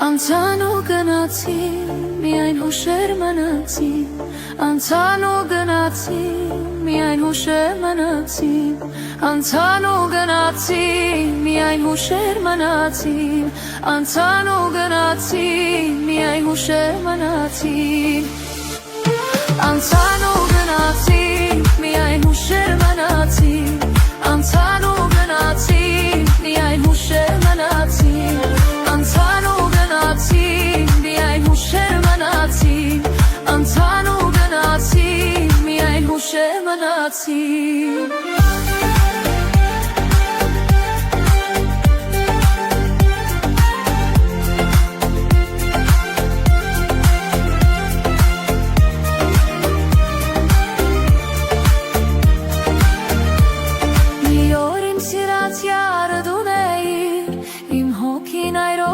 Անցան ու գնացին, միայն հուշեր մնացին, անցան ու գնացին, միայն հուշեր մնացին, անցան ու գնացին, միայն հուշեր մնացին, անցան ու գնացին, միայն հուշեր մնացին, անցան ու գնացին, միայն հուշեր մնացին, անցան ու գնացին, միայն հուշեր մնացին, անցան ու գնացին, միայն հուշեր մնացին, անցան ու գնացին, միայն հուշեր մնացին.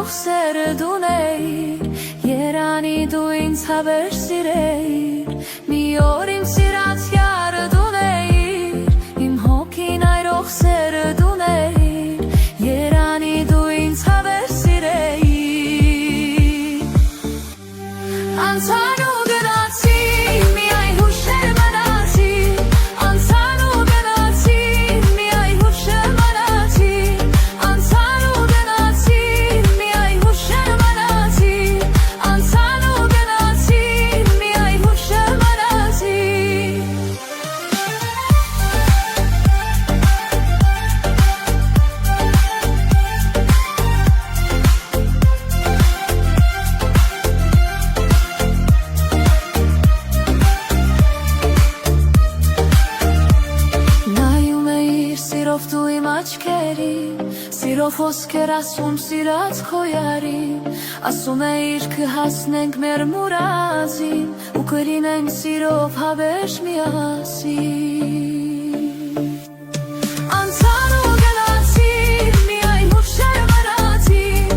Սերը դուն էիր, երանի դու ինձ հավեր սիրեիր, մի օր իմ սիրած յարը դուն էիր, իմ հոգին այրող սերը դուն էիր, երանի դու ինձ հավեր սիրեիր, անցան ու գնացին, միայն հուշեր մնացին, անցան ու գնացին, միայն հուշեր մնացին, անցան ու գնացին, միայն հուշեր մնացին, անցան ու գնացին, միայն հուշեր մնացին. Նայում էիր սիրով դու իմ աչքերին, սիրով խոսքեր ասում սիրած քո յարին, ասում էիր կհասնենք մեր մուրադին, ու կլինենք սիրով հավերժ միասին. Անցան ու գնացին, միայն հուշեր մնացին,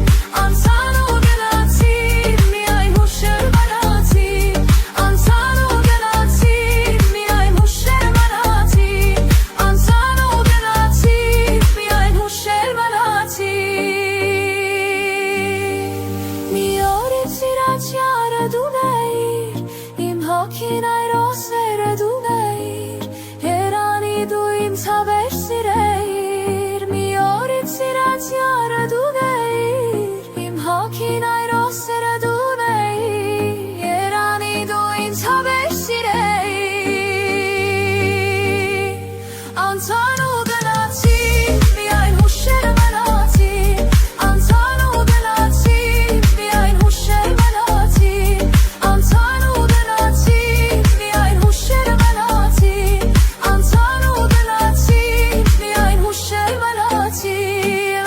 անցան ու գնացին, միայն հուշեր մնացին, անցան ու գնացին, միայն հուշեր մնացին, անցան ու գնացին, միայն հուշեր մնացին. Մի օր իմ սիրած յարը դուն էիր, իմ հոգին այրող սերը դուն էիր, երանի դու ինձ հավեր սիրեիր, մի օր իմ սիրած յարը դուն էիր, իմ հոգին այրող սերը դուն էիր, երանի դու ինձ հավեր սիրեիր, անցան ու գնացին, միայն հուշեր մնացին, անցան ու գնացին, միայն հուշեր մնացին, անցան ու գնացին, միայն հուշեր մնացին, անցան ու գնացին, միայն հուշեր մնացին,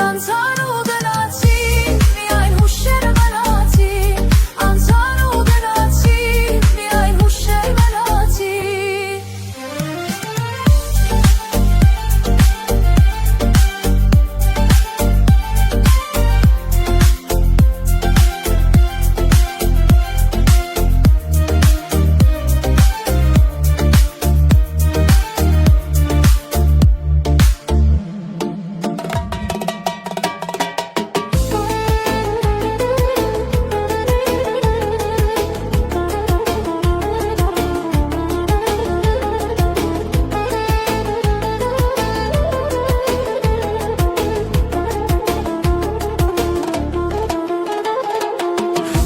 անցան ու գնացին, միայն հուշեր մնացին, անցան ու գնացին, միայն հուշեր մնացին.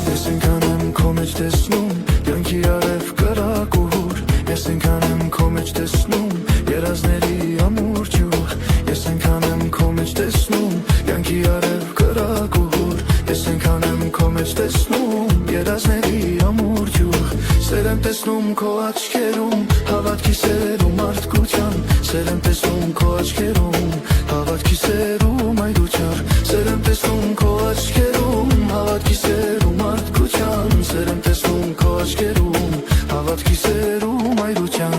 Ես ինքան եմ քո մեջ տեսնում յանքի արև կրակ ու հուր, ես ինքան եմ քո մեջ տեսնում երազների ամուր ջուր, ես ինքան եմ քո մեջ տեսնում յանքի արև կրակ ու հուր, ես ինքան եմ քո մեջ տեսնում երազների ամուր ջուր, սեր եմ տեսնում քո աչքերում հավատքի սերում մարդկության, սեր եմ տեսնում քո աչքերում հավատքի սերում այդուչար, սեր եմ տեսնում քո աչքերում հավատքի սերում մարդկության, սեր եմ տեսնում քո աչքերում հավատքի սերում այդուչան.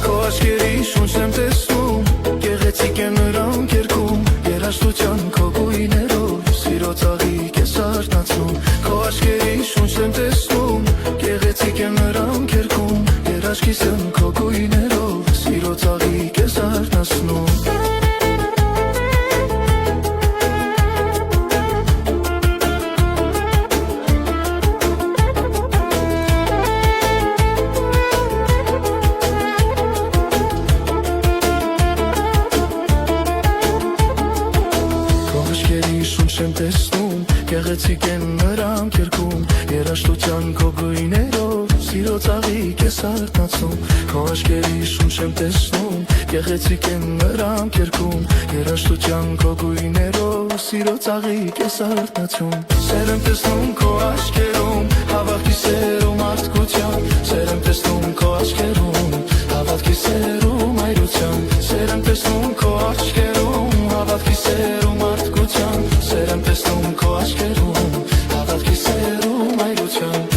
Քո աչքերի շունչն եմ տեսնում, գեղեցիկ են նրանք երգում, երաժշտության քո գույներով, սիրո ծաղիկ ես արթնացնում, քո աչքերի շունչն եմ տեսնում, գեղեցիկ են նրանք երգում, երաժշտության քո գույներով, Սիրո ծաղիկ ես արթնացնում Չեմ տեսնում, գեղեցիկ են նրանք երգում Երաժշտության քո գույներով, սիրո ծաղիկ ես արթնացնում Քո աչքերի շունչ եմ տեսնում, գեղեցիկ են նրանք երգում Երաժշտության քո գույներով, սիրո ծաղիկ ես արթնացնում Սեր եմ տեսնում քո աչքերում, հավատքի սերում մարդկության Սեր եմ տեսնում քո աչքերում, հավատքի սերում այրության Սեր եմ տեսնում քո աչքերում, հավատքի սերում մարդկության Սեր եմ տեսնում քո աչքերում, հավատքի սերում այրության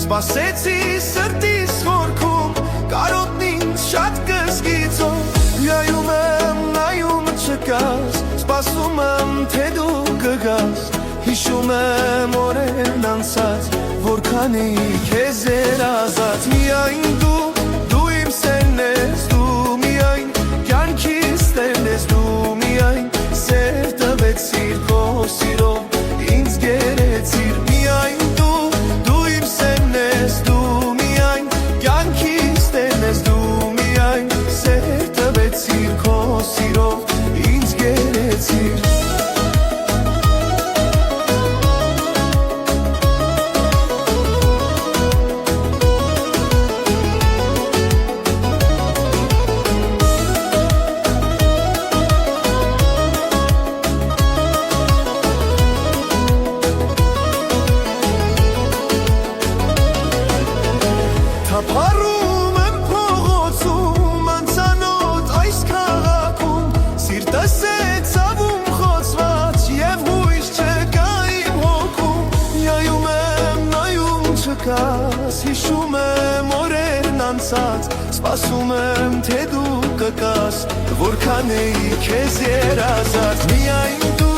Սպասեցի սրտիս խորքում, կարոտն ինձ շատ կզգիծով Միայում եմ, նայում չկաս, սպասում եմ, թե դու կգաս Հիշում եմ օրերն անցած, որքանի քեզ երազած Միայն դու իմ սերն ես, դու միայն կյանքիս տերն ես Դու միայն սեր տվեցիր քո սիրով, ինձ գերեցիր Միայն Սիրով ինձ գերեցիր Թափառում եմ փողոցում անծանոթ այս քաղաքում Սիրտս է ցավում խոցված և հույս չկա իմ հոգում Միայում եմ, նայում չկաս, հիշում եմ օրերն անցած Սպասում եմ, թե դու կգաս, որքան էի քեզ երազած Միայն դու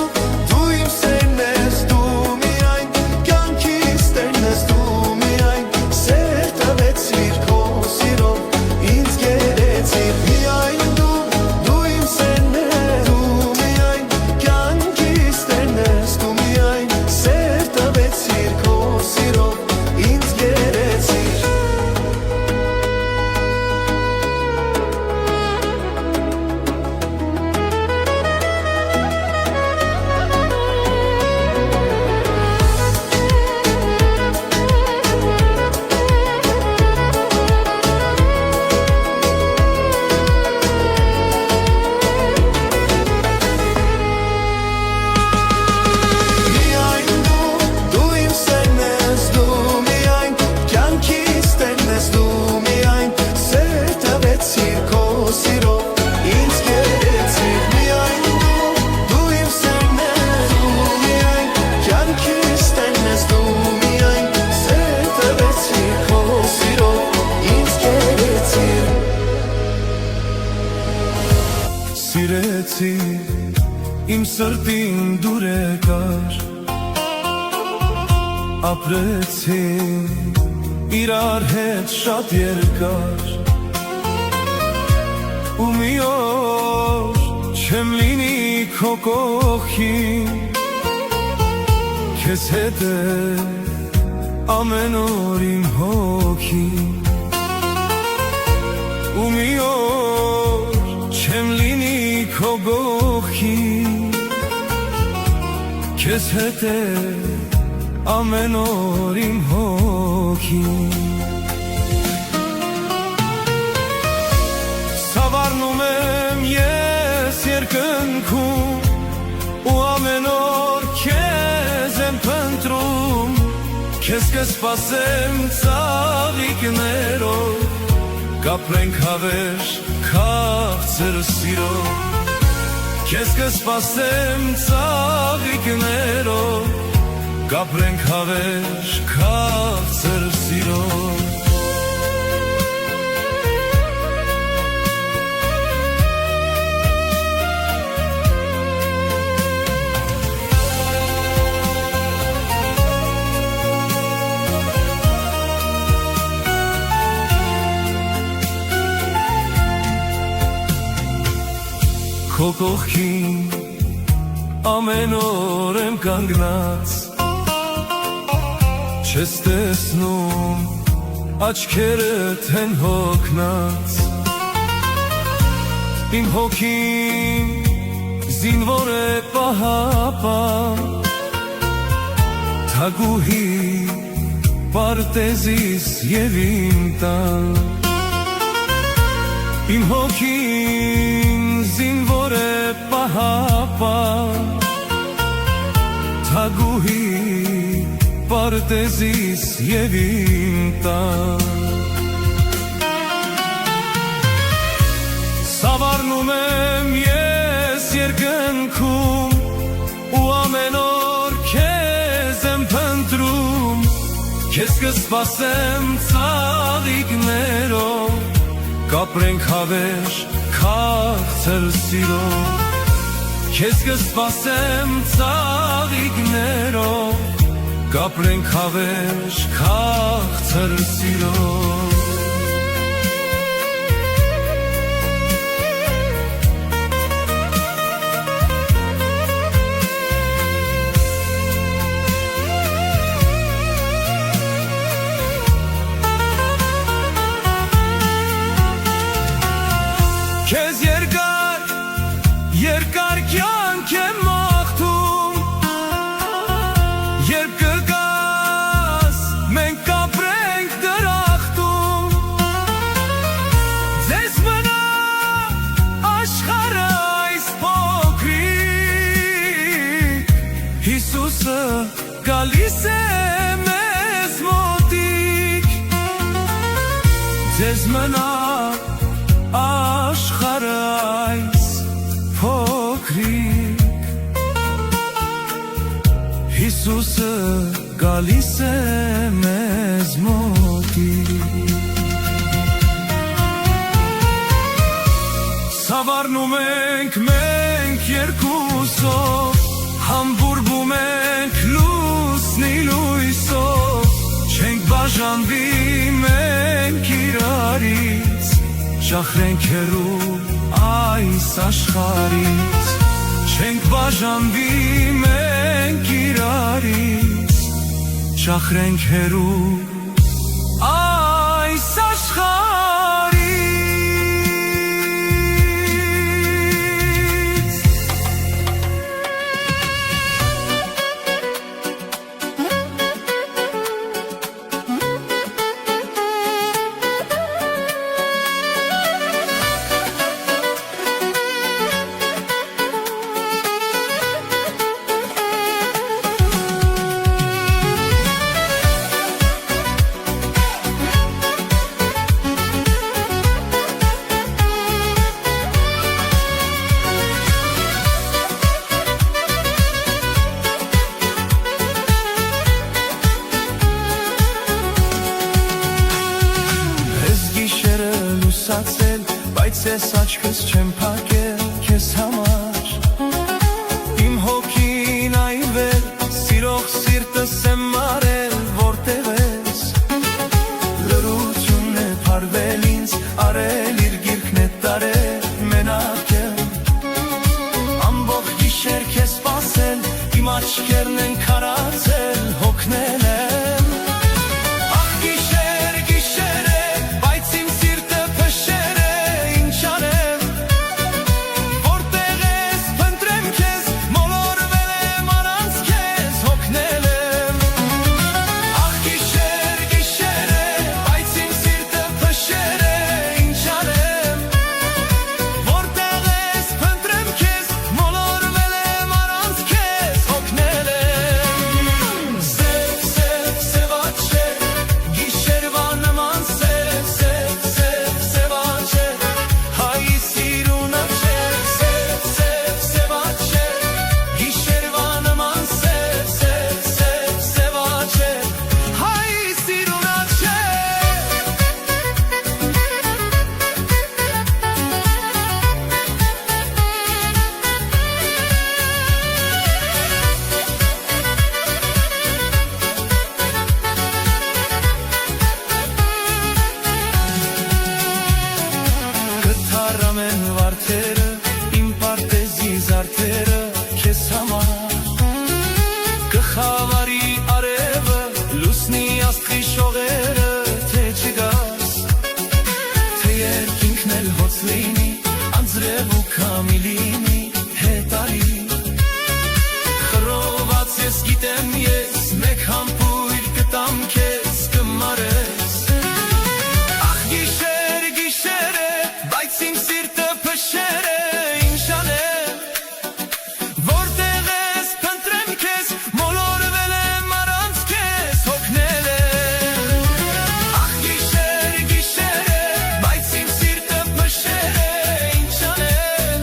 իմ սերն ես, դու միայն կյանքիս տերն ես Դու միայն սեր տվեցիր քո սիրով, ինձ գերեցիր Միայն դու իմ սերն ես, դու միայն կյանքիս տերն ես Դու միայն սեր տվեցիր քո սիրով, ինձ գերեցիր տեսի իմ սրտին դուր եկար ապրեցին իրար հետ շատ երկար ու մի օր չեմ լինի քո կողքին քեզ հետ է ամեն օր իմ հոգին ու մի օր չեմ լինի քո կողքին քեզ հետ է ամեն օր իմ հոգին Սավառնում եմ ես երկնքում ու ամեն օր քեզ եմ փնտրում Քեզ կսպասեմ ծաղիկներով Կապրենք հավերժ քաղցր սիրով Քեզ կսպասեմ ծաղիկներով Կապրենք հավերժ քաղցր սիրով Քո կողքին ամեն օր եմ կանգնած Չես տեսնում աչքերդ են հոգնած Իմ հոգին զինվոր է պահապան Թագուհի պարտեզիս և իմ տան Իմ հոգին զինվոր է պահապան Թագուհի պարտեզիս և իմ տան Սավառնում եմ ես երկնքում ու ամեն օր քեզ եմ փնտրում Քեզ կսպասեմ ծաղիկներով Կապրենք հավերժ քաղցր սիրով Քեզ կսպասեմ ծաղիկներով Կապրենք հավերժ քաղցր սիրով Քեզ երկար կյանք եմ մաղթում Երբ կգաս մենք կապրենք դրախտում Ձեզ մնա աշխարհը այս փոքրիկ Հիսուսը գալիս է մեզ մոտիկ Ձեզ մնա աշխարհը այս փոքրիկ Հիսուսը գալիս է մեզ մոտիկ Սավառնում ենք մենք երկուսով Համբուրվում ենք լուսնի լույսով Չենք բաժանվի մենք իրարից Շախրենք հեռու այս աշխարհից Չենք բաժանվի մենք իրարից Շախրենք հեռու այս աշխարհից աչքերն են քարացել, հոգնել եմ Ախ գիշեր, գիշեր է, բայց իմ սիրտը փշեր է, ինչ անեմ Որտեղ ես, փնտրեմ քեզ, մոլորվել եմ առանց քեզ, հոգնել եմ Ախ գիշեր, գիշեր է, բայց իմ սիրտը փշեր է, ինչ անեմ Որտեղ ես, փնտրեմ քեզ, մոլորվել եմ առանց քեզ, հոգնել եմ Սև, սև, սևաչե, գիշերվա նման սև, սև, սև, սևաչե Հայի սիրունը չէ, սև, սև, սևաչե Գիշերվա նման սև, սև, սև, սևաչե Հայի սիրունը չէ Կթարամ են վարդերը, իմ պարտեզի զարդերը, քեզ համար Կխավարի արևը, լուսնի աստղի շողերը, թե չգաս Թե երկինքն էլ հոց լինի, անձրև ու քամի լինի, հետ արի Խռոված ես գիտեմ ես, մեկ համբույր կտամ քեզ, կմարես Ախ գիշեր, գիշեր է, բայց իմ սիրտը փշեր է, ինչ անեմ Որտեղ ես, փնտրեմ քեզ, մոլորվել եմ առանց քեզ, հոգնել եմ Ախ գիշեր, գիշեր է, բայց իմ սիրտը փշեր է, ինչ անեմ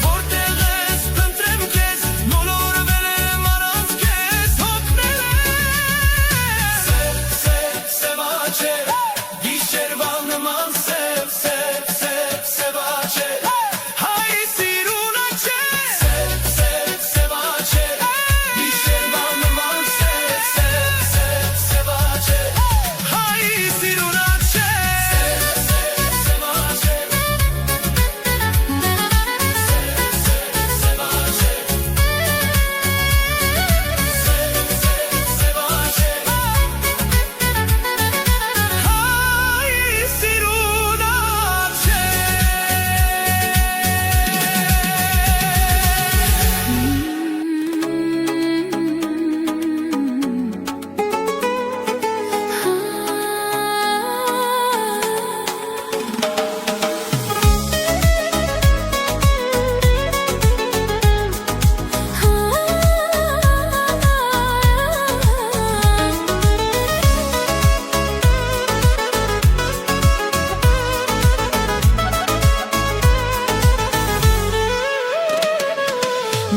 Որտեղ ես, փնտրեմ քեզ, մոլորվել եմ առանց քեզ, հոգնել եմ Սև, սև, սևաչե, գիշերվա նման սև, սև, սև, սևաչե Հայի սիրունը չէ Սև, սև, սևաչե, գիշերվա նման սև, սև, սև, սևաչե Հայի սիրունը չէ Սև, սև, սևաչե Սև, սև, սևաչե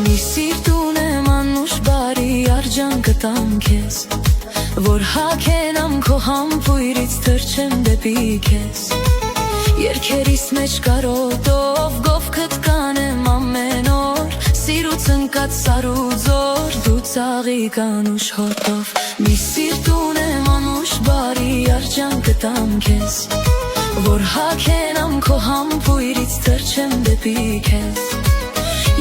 Մի սիրտ ունեմ անուշ բարի արջան կտամ քեզ Որ հագենամ քո համբույրից թրջեմ դեպի քեզ Երգերիս մեջ կարոտով գովքդ կանեմ ամեն օր Սիրուց ընկած սարուձոր դու ծաղիկ անուշ հոտով Մի սիրտ ունեմ անուշ բարի արջան կտամ քեզ Որ հագենամ քո համբույրից թրջեմ դեպի քեզ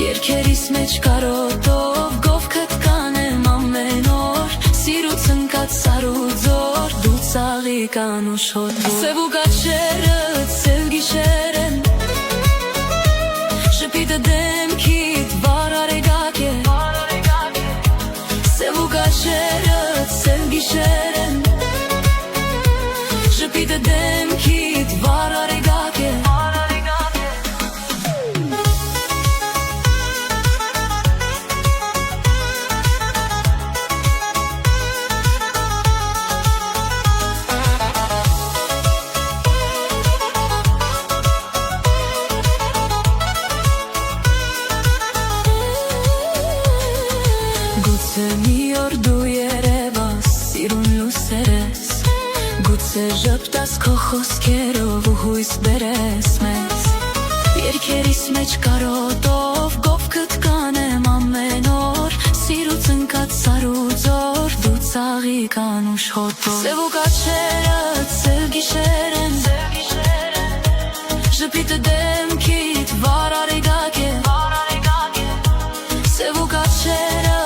Երգերիս մեջ կարոտով գովքդ կանեմ ամեն օր Սիրուց ընկած սարուձոր դու ծաղիկ անուշ հոտով Սև ու գաչերը, սև գիշեր են Շպիտը դեմքիդ վար արեգակ է Սև ու գաչերը, սև գիշեր են Շպիտը դեմքիդ վար արեգակ է Գուցե մի օր դու երևաս, սիրուն լուսերես Գուցե ժպտաս քո խոսքերով ու հույս բերես մեզ Երգերիս մեջ կարոտով գովքդ կանեմ ամեն օր Սիրուց ընկած սարուձոր դու ծաղիկ անուշ հոտով Սև ու գաչերը, սև գիշեր են Ժպիտը դեմքիդ վար արեգակ է Սև ու գաչերը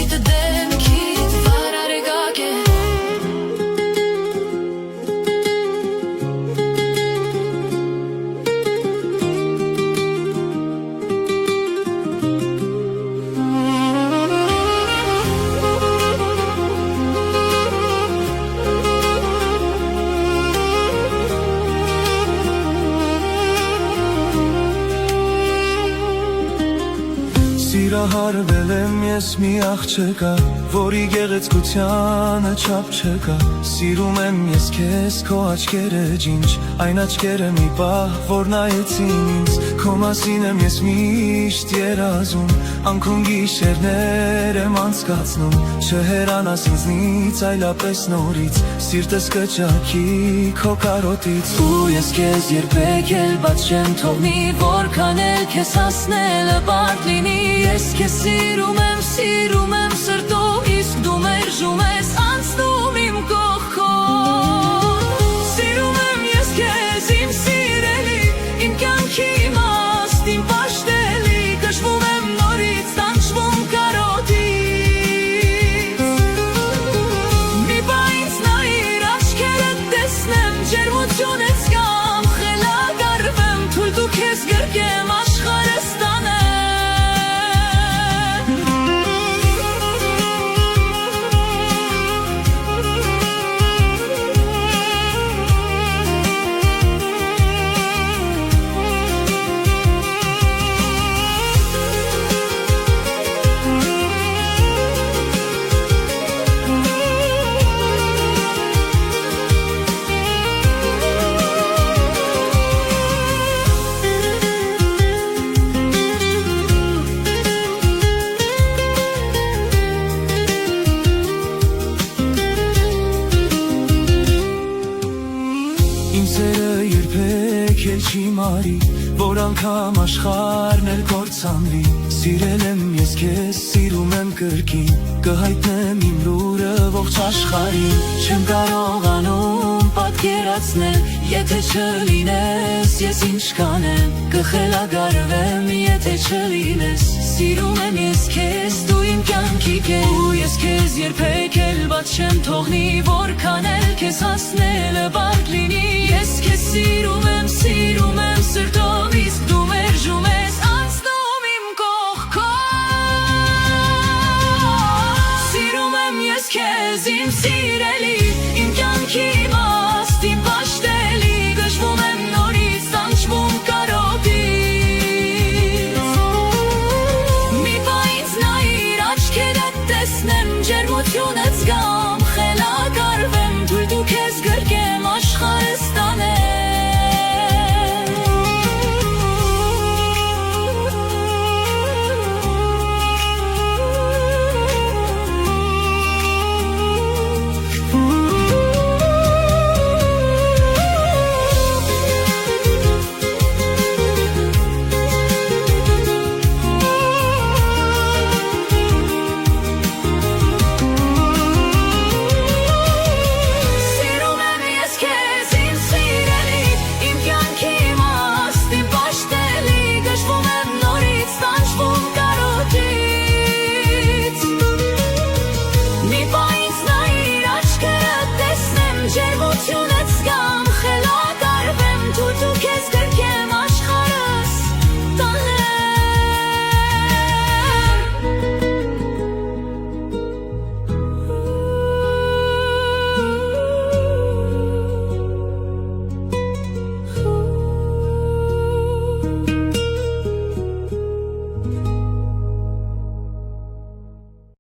մոտիտ դեմքիդ վար արեգակ է Սիրահարվել եմ ես մի աղջկա, որի գեղեցկությանը չափ չկա Սիրում եմ ես քեզ քո աչքերը ջինջ, այն աչքերը մի պահ որ նայեցին ինձ Քո մասին եմ ես միշտ երազում, անքուն գիշերներ եմ անցկացնում Չհեռանաս ինձնից այլապես նորից, սիրտս կճաքի քո կարոտից Ու ես քեզ երբեք էլ բաց չեմ թողնի, որքան էլ քեզ հասնելը բարդ լինի Ես քեզ սիրում եմ սրտով, իսկ դու մերժում ես անցնում իմ կողքով Սիրում եմ ես քեզ իմ սիրելի, իմ կյանքի իմաստ, իմ պաշտելի Կշվում եմ նորից, տանջվում կարոտից Մի բա ինձ նայիր, աչքերդ տեսնեմ, ջերմություն ես կամ խելագարվեմ Թույլ դու քեզ գրկեմ, աշխարհս տանեմ Իմ սերը երբեք էլ չի մարի, որ անգամ աշխարհն էլ կործանվի Սիրել եմ ես քեզ, սիրում եմ կրկին, կհայտնեմ իմ լուրը ողջ աշխարհին Չեմ կարողանում պատկերացնել, եթե չլինես, ես ինչ կանեմ Կխելագարվեմ, եթե չլինես, սիրում եմ ես քեզ, դու իմ կյանքի կես Ու ես քեզ երբեք էլ բաց չեմ թողնի, որքան էլ քեզ հասնելը բարդ լինի Ես քեզ սիրում եմ սրտով, իսկ դու մերժում ես անցնում իմ կողքով Սիրում եմ ես քեզ իմ սիրելի, իմ կյանքի իմաստ, իմ պաշտելի Գժվում եմ նորից, տանջվում կարոտից Մի բա ինձ նայիր, աչքերդ տեսնեմ, ջերմություն ես գամ